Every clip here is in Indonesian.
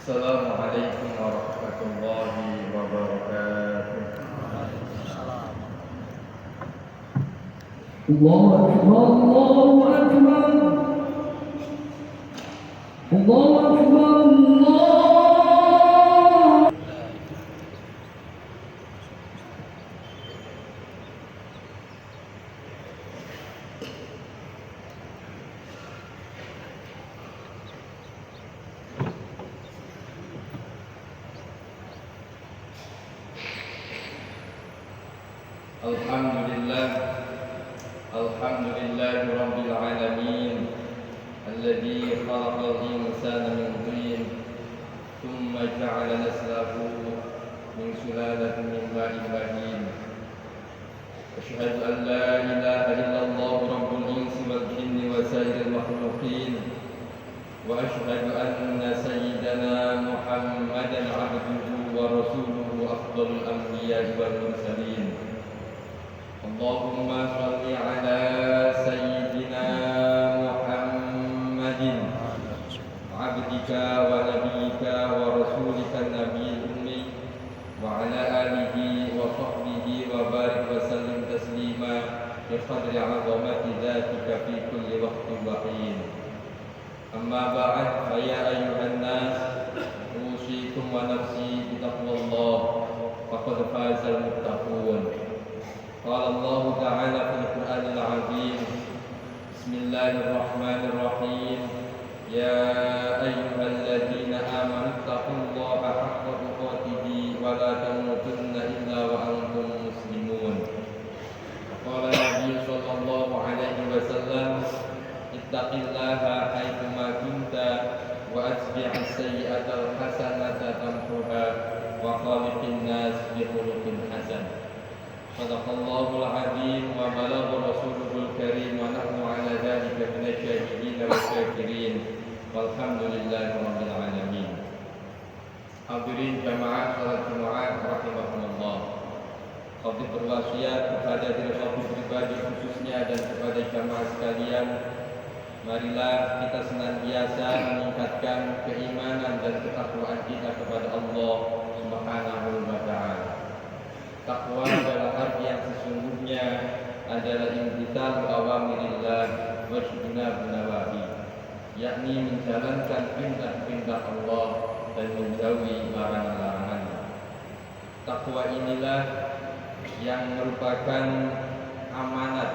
Assalamualaikum warahmatullahi wabarakatuh. Allahu Akbar, Allahu Akbar, Allahu Akbar, Allah. Alhamdulillahi rabbil alamin alladzi khalaqal insana min tin thumma ja'ala naslahu min sulalatin min ma'in mahin. Asyhadu an la ilaha illallah rabbul insi wal jinni wa sairil makhluqin wa asyhadu anna sayyidana Muhammadan 'abduhu wa rasuluhu afdhalul anbiya'i wal mursalin. Allahumma shalli ala sayyidina Muhammadin abdika wa nabiyyika wa rasulika nabiyil ummi wa ala alihi wa sahbihi wa barik wa sallim taslima bi qadri 'azamati dzatika fi kulli waqtin wa hin. Amma ba'd, fa ya ayyuhan nas usikum wa nafsi bi taqwallah faqad fazal muttaqun. Qala Allah Ta'ala fil Qur'anil Azim. Bismillahirrahmanirrahim. Ya ayyuhalladzina amanu taqullaha haqqa tuqatih wa la tamutunna illa wa antum muslimun. Qala Nabi sallallahu alaihi wasallam, ittaqillaha haitsu ma kunta wa atbi'is sayyi'atal hasanata tamhuha wa khaliqin nas bi khuluqin hasan. Sadaqallahul azim wa balagha rasulul karim wa nahnu ala dzalika minasyahidin wa syakirin walhamdulillahi rabbil alamin. Hadirin jamaah salat Jumat rahimakumullah. Kami berwasiat kepada diri kami pribadi khususnya dan kepada jamaah sekalian, marilah kita senantiasa meningkatkan keimanan dan ketakwaan kita kepada Allah Subhanahu wa ta'ala. Takwa adalah arti yang sesuai sesungguhnya adalah imtithalu awamirillah wa ijtinabun nawahi, yakni menjalankan perintah-perintah Allah dan menjauhi larangan-larangannya. Takwa inilah yang merupakan amanat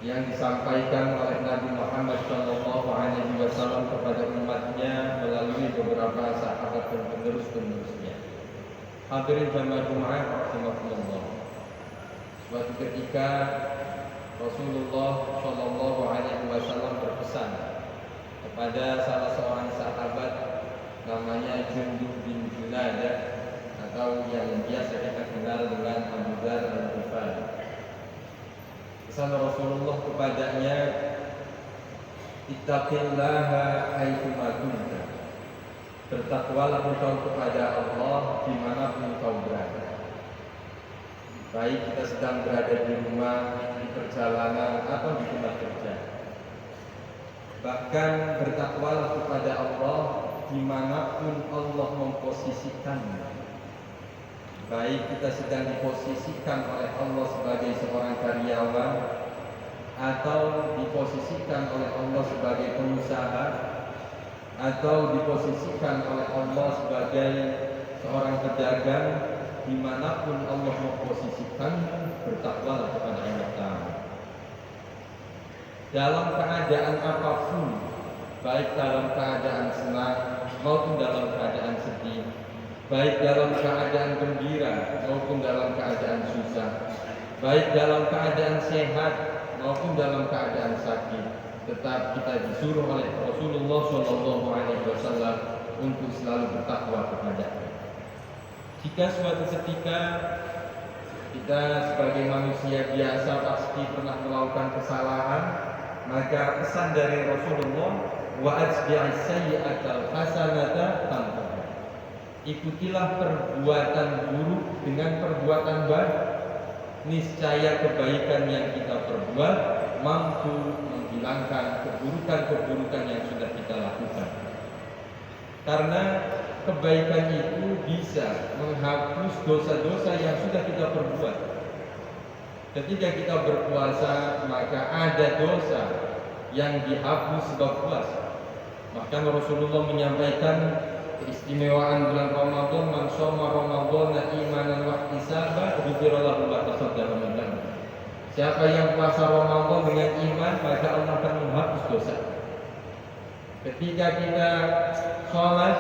yang disampaikan oleh Nabi Muhammad SAW kepada umatnya melalui beberapa sahabat dan penerus-penerusnya. Hadirin jamaah Jumat rahimakumullah. Suatu ketika Rasulullah SAW berpesan kepada salah seorang sahabat namanya Jundub bin Junadah, atau yang biasa kita kenal dengan Abu Dzar Al-Ghifari. Pesan Rasulullah kepadanya, ittaqillaha haitsu ma kunta. Bertakwalah engkau kepada Allah dimanapun kau berada. Baik kita sedang berada di rumah, di perjalanan, atau di tempat kerja. Bahkan bertakwalah kepada Allah dimanapun Allah memposisikanmu. Baik kita sedang diposisikan oleh Allah sebagai seorang karyawan, atau diposisikan oleh Allah sebagai pengusaha, atau diposisikan oleh Allah sebagai seorang pedagang, dimanapun Allah memposisikan, bertakwalah kepada Allah Ta'ala. Dalam keadaan apapun, baik dalam keadaan senang maupun dalam keadaan sedih, baik dalam keadaan gembira maupun dalam keadaan susah, baik dalam keadaan sehat maupun dalam keadaan sakit, tetap kita disuruh oleh Rasulullah SAW untuk selalu bertakwa kepada-Nya. Jika suatu ketika kita sebagai manusia biasa pasti pernah melakukan kesalahan, maka pesan dari Rasulullah, wa atbi'is sayyi'atal hasanata tamhuha. Ikutilah perbuatan buruk dengan perbuatan baik. Niscaya kebaikan yang kita perbuat mampu menghilangkan keburukan-keburukan yang sudah kita lakukan. Karena kebaikan itu bisa menghapus dosa-dosa yang sudah kita perbuat. Ketika kita berpuasa, maka ada dosa yang dihapus sebab puasa. Maka Rasulullah menyampaikan keistimewaan bulan Ramadan, man shoma Ramadhana imanan wa ihtisaban ghufira lahu ma taqaddama min dhanbi. Siapa yang puasa Ramadan dengan iman, maka Allah akan menghapus dosa. Ketika kita sholat,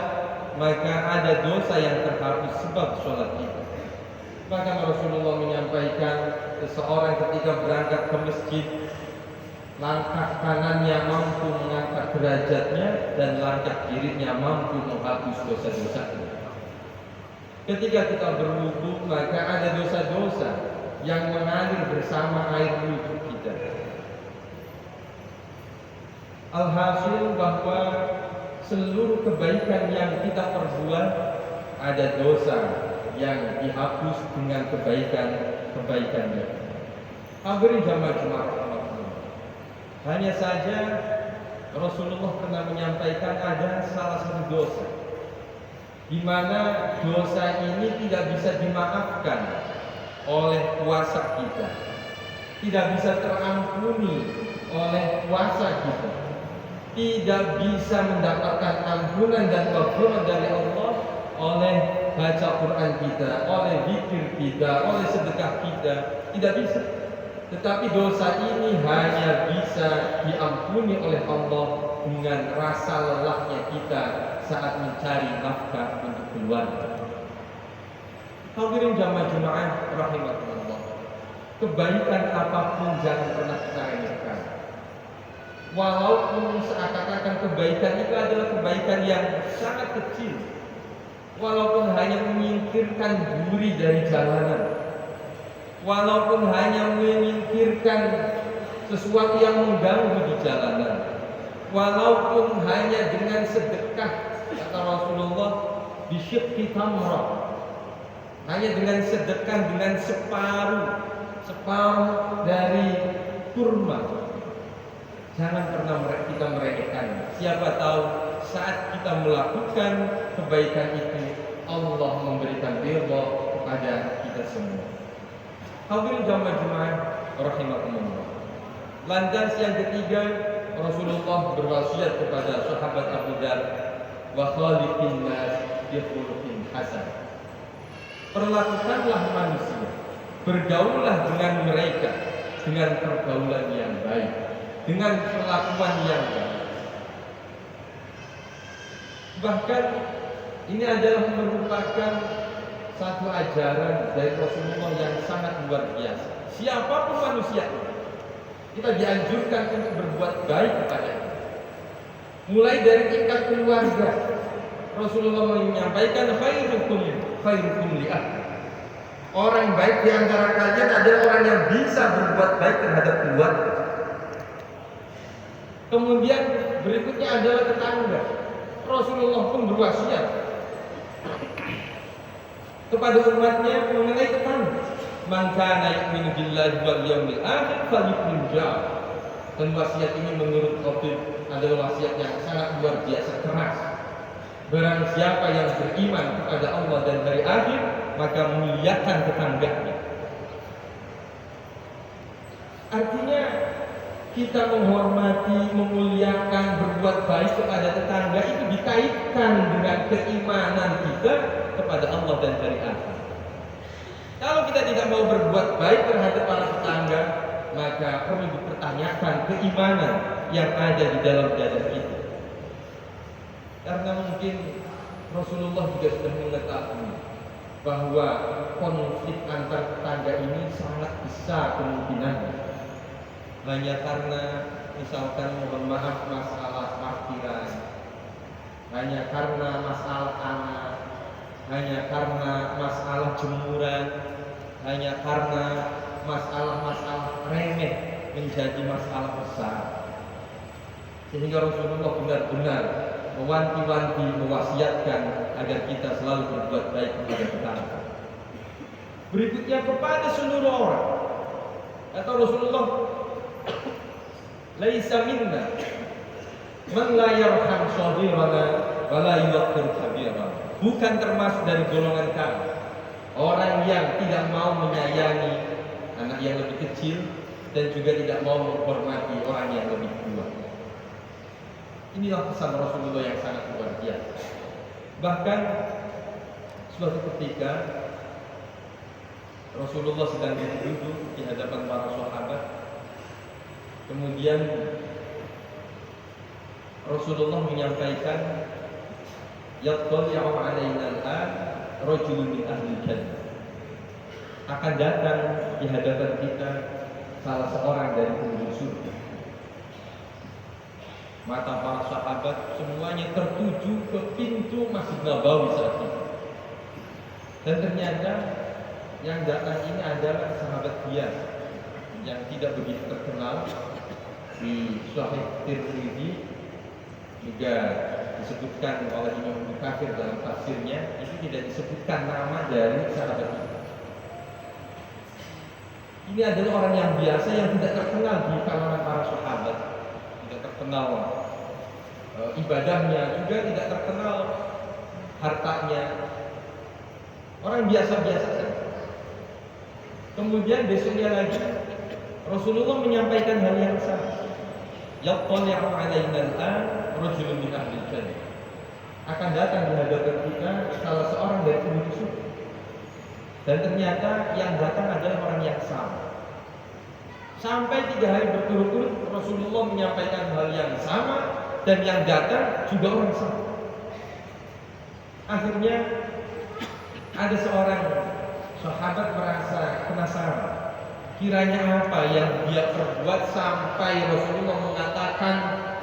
maka ada dosa yang terhapus sebab sholat kita. Maka Rasulullah menyampaikan, seseorang ketika berangkat ke masjid, langkah kanannya mampu mengangkat derajatnya dan langkah kirinya mampu menghapus dosa-dosanya. Ketika kita berwudu, maka ada dosa-dosa yang mengalir bersama air wudu kita. Alhasil bahwa seluruh kebaikan yang kita perbuat, ada dosa yang dihapus dengan kebaikan-kebaikannya. Hadirin jamaah Jumat. Hanya saja Rasulullah pernah menyampaikan ada salah satu dosa di mana dosa ini tidak bisa dimaafkan oleh puasa kita, tidak bisa terampuni oleh puasa kita, tidak bisa mendapatkan ampunan dan maghfirah dari Allah oleh baca Quran kita, oleh zikir kita, oleh sedekah kita, tidak bisa. Tetapi dosa ini hanya bisa diampuni oleh Allah dengan rasa lelahnya kita saat mencari nafkah untuk keluarga. Hadirin jamaah rahimakumullah. Kebaikan apapun jangan pernah kita remehkan. Walaupun seakan-akan kebaikan itu adalah kebaikan yang sangat kecil, walaupun hanya menyingkirkan duri dari jalanan, walaupun hanya menyingkirkan sesuatu yang mengganggu di jalanan, walaupun hanya dengan sedekah, kata Rasulullah, bisyikki tamrah, hanya dengan sedekah dengan separuh dari kurma, jangan pernah kita meremehkan. Siapa tahu saat kita melakukan kebaikan itu, Allah memberikan ridha kepada kita semua. Hadirin jamaah rahimakumullah. Lantas yang ketiga, Rasulullah berwasiat kepada sahabat Abu Dzar, wa khaliqin nas bi khuluqin hasan. Perlakukanlah manusia, bergaullah dengan mereka dengan pergaulan yang baik, dengan perlakuan yang baik. Bahkan ini adalah merupakan satu ajaran dari Rasulullah yang sangat luar biasa. Siapapun manusia, kita dianjurkan untuk berbuat baik kepadanya. Mulai dari tingkat keluarga, Rasulullah menyampaikan khairukum li ahli. Orang baik di antara kalian adalah orang yang bisa berbuat baik terhadap keluarga. Kemudian berikutnya adalah tetangga. Rasulullah pun berwasiat kepada umatnya mengenai tetangga. Man kana yu'minu billahi wal yawmil akhir falyukrim jar. Dan wasiat ini menurut Khatib adalah wasiat yang sangat luar biasa keras. Barang siapa yang beriman kepada Allah dan hari akhir, maka muliakan tetangganya. Artinya kita menghormati, memuliakan, berbuat baik kepada tetangga itu dikaitkan dengan keimanan kita kepada Allah dan hari akhir. Kalau kita tidak mau berbuat baik terhadap para tetangga, maka perlu dipertanyakan keimanan yang ada di dalam dada kita. Karena mungkin Rasulullah juga sudah mengetahui bahwa konflik antar tetangga ini sangat besar kemungkinannya. Hanya karena misalkan mohon maaf masalah parkiran, hanya karena masalah anak, hanya karena masalah jemuran, hanya karena masalah-masalah remeh menjadi masalah besar. Sehingga Rasulullah benar-benar mewanti-wanti, mewasiatkan agar kita selalu berbuat baik kepada tetangga. Berikutnya kepada seluruh orang. Kata Rasulullah, laisa minna man la yarham shaghirana wa la yuwaqqir kabirana. Bukan termasuk dari golongan kami orang yang tidak mau menyayangi anak yang lebih kecil dan juga tidak mau menghormati orang yang lebih tua. Inilah pesan Rasulullah yang sangat luar biasa. Bahkan suatu ketika Rasulullah sedang duduk di hadapan para sahabat. Kemudian Rasulullah menyampaikan, yattali'u 'alaina al-an rajulun min ahli jannah. Akan datang di hadapan kita salah seorang dari penduduk surga. Mata para sahabat semuanya tertuju ke pintu Masjid Nabawi saat itu. Dan ternyata yang datang ini adalah sahabat biasa yang tidak begitu terkenal. Di Sahih Tirmidzi juga disebutkan oleh Imam Ibnu Katsir dalam tafsirnya, itu tidak disebutkan nama dari sahabat itu. Ini adalah orang yang biasa yang tidak terkenal di kalangan para sahabat, tidak terkenal ibadahnya, juga tidak terkenal hartanya. Orang biasa-biasa saja. Kemudian besoknya lagi Rasulullah menyampaikan hal yang sama. Yattali'u 'alaina al-an rajulun min ahli jannah. Akan datang di hadapan kita salah seorang dari penduduk surga. Dan ternyata yang datang adalah orang yang sama. Sampai 3 hari berturut-turut Rasulullah menyampaikan hal yang sama, dan yang datang juga orang sama. Akhirnya ada seorang sahabat merasa penasaran, kiranya apa yang dia perbuat sampai Rasulullah mengatakan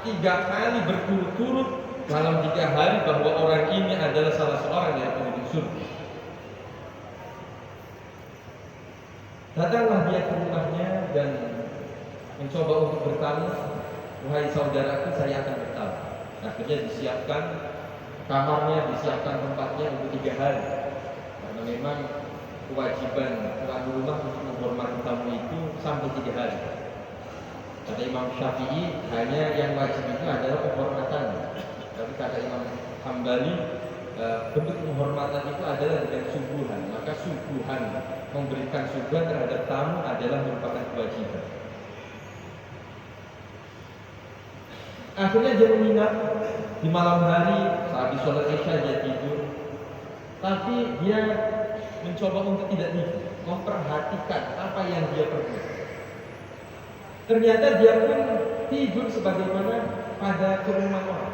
3 kali berturut-turut dalam 3 hari bahwa orang ini adalah salah seorang dari penduduk surga. Datanglah dia ke rumahnya dan mencoba untuk bertamu. Wahai saudaraku, saya akan bertamu. Akhirnya disiapkan kamarnya, disiapkan tempatnya untuk 3 hari. Karena memang kewajiban tuan rumah untuk menghormati tamu itu sampai 3 hari. Kata Imam Syafi'i, hanya yang wajib itu adalah penghormatan. Tapi kata Imam Hambali, bentuk penghormatan itu adalah dengan sungguhan. Maka sungguhan memberikan sungguhan terhadap tamu adalah merupakan kewajiban. Akhirnya dia menginap di malam hari, sehabis sholat isya dia tidur. Tapi dia mencoba untuk tidak tidur, memperhatikan apa yang dia perbuat. Ternyata dia pun tidur sebagaimana pada keumuman orang.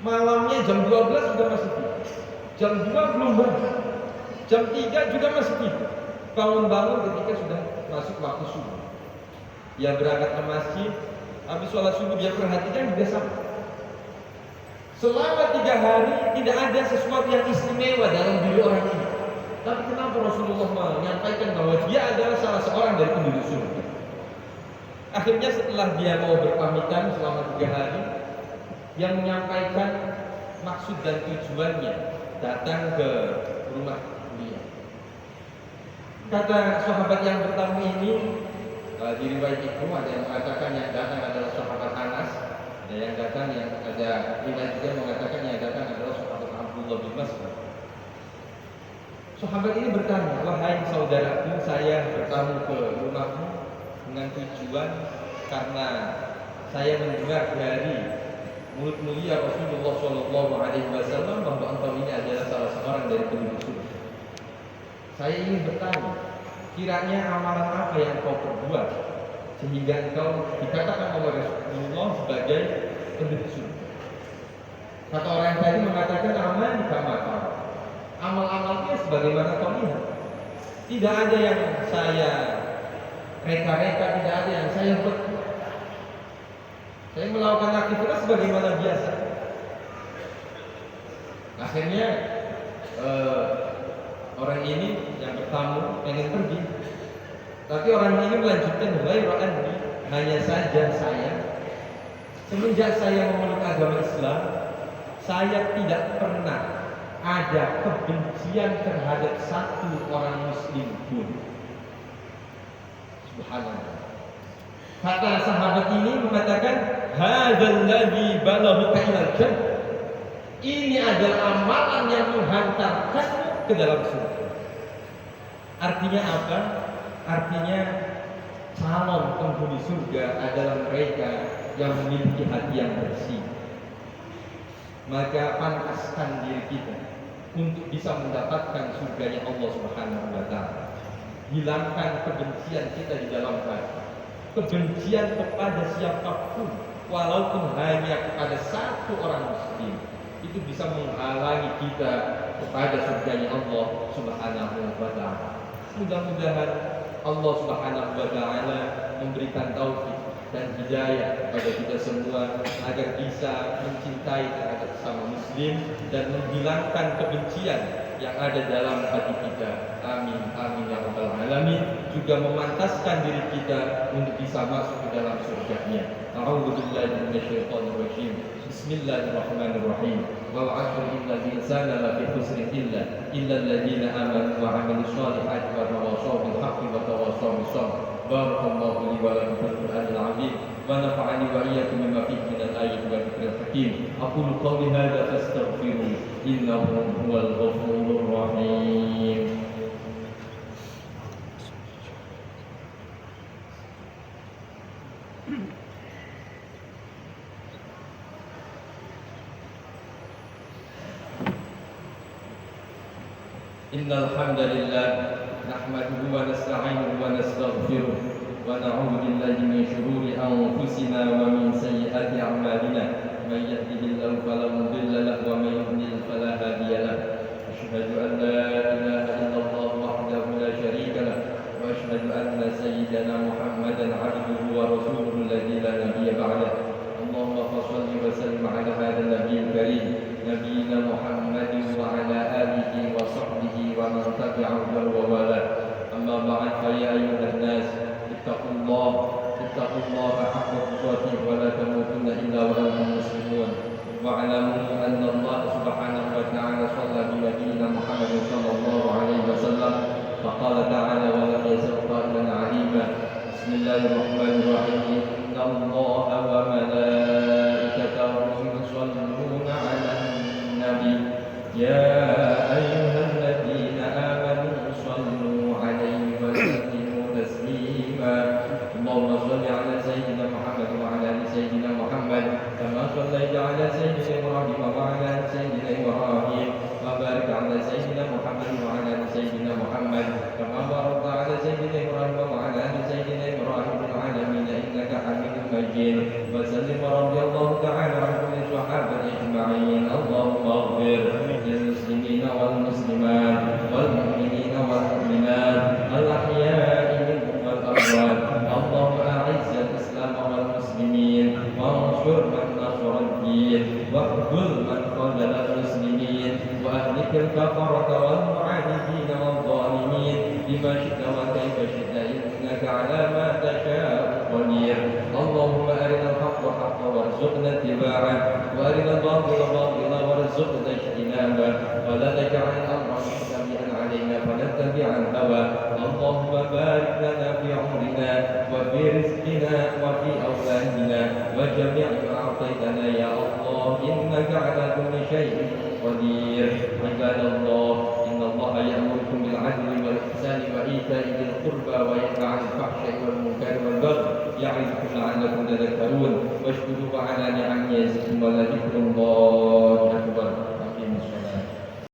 Malamnya jam 12 sudah masih tidur, jam 2 belum bangun, jam 3 juga masih tidur. Bangun-bangun ketika sudah masuk waktu subuh. Dia berangkat ke masjid, habis sholat subuh dia perhatikan juga sama. Selama 3 hari tidak ada sesuatu yang istimewa dalam diri orang ini. Tapi kenapa Rasulullah menyampaikan bahwa dia adalah salah seorang dari penduduk surga? Akhirnya setelah dia mau berpamitan selama 3 hari, yang menyampaikan maksud dan tujuannya datang ke rumah beliau. Kata sahabat yang bertamu ini, di riwayat itu ada yang mengatakan yang datang adalah sahabat Anas, ada yang datang yang ada riwayat juga mengatakan yang datang adalah sahabat Abdullah bin Mas'ud. Sahabat ini bertanya, wahai saudaraku, saya bertamu ke rumahmu dengan tujuan karena saya mendengar dari mulut mulia Rasulullah SAW bahwa engkau ini adalah salah seorang dari penduduk surga. Saya ingin bertanya, kiranya amalan apa yang kau perbuat sehingga engkau dikatakan oleh Rasulullah sebagai penduduk surga? Kata orang yang tadi mengatakan amal di kamar. Amal-amalnya sebagaimana kau lihat. Tidak ada yang saya reka-reka, tidak ada yang saya buat. Saya melakukan aktivitas sebagaimana biasa. Akhirnya orang ini yang bertamu ingin pergi, tapi orang ini melanjutkan, hanya saja saya semenjak saya memeluk agama Islam, saya tidak pernah ada kebencian terhadap satu orang Muslim pun. Subhanallah. Kata sahabat ini mengatakan, hadzal ladzi balagha ilal jannah. Ini adalah amalan yang menghantarkanmu ke dalam surga. Artinya apa? Artinya calon penghuni surga adalah mereka yang memiliki hati yang bersih. Maka pantaskan diri kita untuk bisa mendapatkan surganya Allah Subhanahu wa taala. Hilangkan kebencian kita di dalam hati. Kebencian kepada siapapun, walaupun hanya kepada satu orang muslim, itu bisa menghalangi kita kepada surganya Allah Subhanahu wa taala. Mudah-mudahan Allah Subhanahu wa taala memberikan taufik dan hidayah kepada kita semua agar bisa mencintai terhadap sesama muslim dan menghilangkan kebencian yang ada dalam hati kita. Amin, amin ya rabbal alamin. Juga memantaskan diri kita untuk bisa masuk ke dalam surganya. A'udzubillahi minasyaitonir rajim. Bismillahirrahmanirrahim. Wal 'asri innal insana lafi khusrin illa alladziina aamanu wa 'amilus shalihati wa tawassaw bil haqqi wa tawassaw bis sabr. Barakallahu li wa lakum fil Qur'anil 'azim wa nafa'ani wa iyyakum bima fihi minal ayati wa dzikril hakim. Aqulu qawli hadza fastaghfiru innahu huwal ghafurur rahim. Innal hamdalillah nahmaduhu wa nasta'inuhu wa nastaghfiruh wa na'udzu billahi min shururi anfusina wa min sayyiati a'malina. May yahdihillahu fala mudilla lahu wa may yudlil fala hadiya lahu. Asyhadu an la ilaha illallah wahdahu la syarika lahu wa asyhadu anna sayyidana Muhammadan 'abduhu wa rasuluhu alladzi la nabiyya ba'dahu. Allahumma shalli wa sallim 'ala hadzal nabiyil karim nabiyyina Muhammadin wa 'ala alihi wa sahbihi wa man tabi'ahu wa wala. Amma ba'd, fa ya ayyuhan nas ittaqullaha haqqa tuqatih wa la tamutunna illa wa antum muslimun. Wa'lamu anna Allah subhanahu wa ta'ala shalla bi nabiyyina Muhammadin sallallahu alaihi wasallam. Faqala ta'ala wa lam yazal qailan 'alima. Bismillahirrahmanirrahim. Inna Allaha wa malaikatahu yusholluna 'alan nabi يا أيها الذين آمنوا صلوا عليه وسلموا تسليما اللهم صل على سيدنا محمد وعلى آل سيدنا محمد كما صليت على سيدنا إبراهيم وعلى آل سيدنا إبراهيم وبارك على سيدنا محمد وعلى آل سيدنا محمد كما باركت على سيدنا إبراهيم وعلى آل سيدنا إبراهيم في العالمين إنك حميد مجيد وسلم رضي الله تعالى عن كل الصحابة أجمعين اللهم اغفر للمسلمين والمسلمات والمؤمنين والمؤمنات الأحياء منهم والأموات اللهم أعز الإسلام والمسلمين وانصر من نصر الدين واخذل من خذل المسلمين وأهلك الكفرة والمعاندين والظالمين بما شئت وكيف شئت إنك على ما تشاء قدير اللهم أرنا الحق حقا وارزقنا اتباعه وأرنا الباطل باطلا وارزقنا اجتنابه ولا تجعل الأمر مشتبها علينا فنتبع الهوى اللهم بارك لنا في عمرنا وفي رزقنا وفي أولادنا وجميع ما أعطيتنا يا الله إنك على كل شيء قدير عباد الله إن الله يأمركم بالعدل والإحسان وإيتاء ذي القربى وينهى عن الفحشاء والمنكر والبغي يعظكم لعلكم تذكرون واشكروا على نعمه يزدكم ولذكر الله أكبر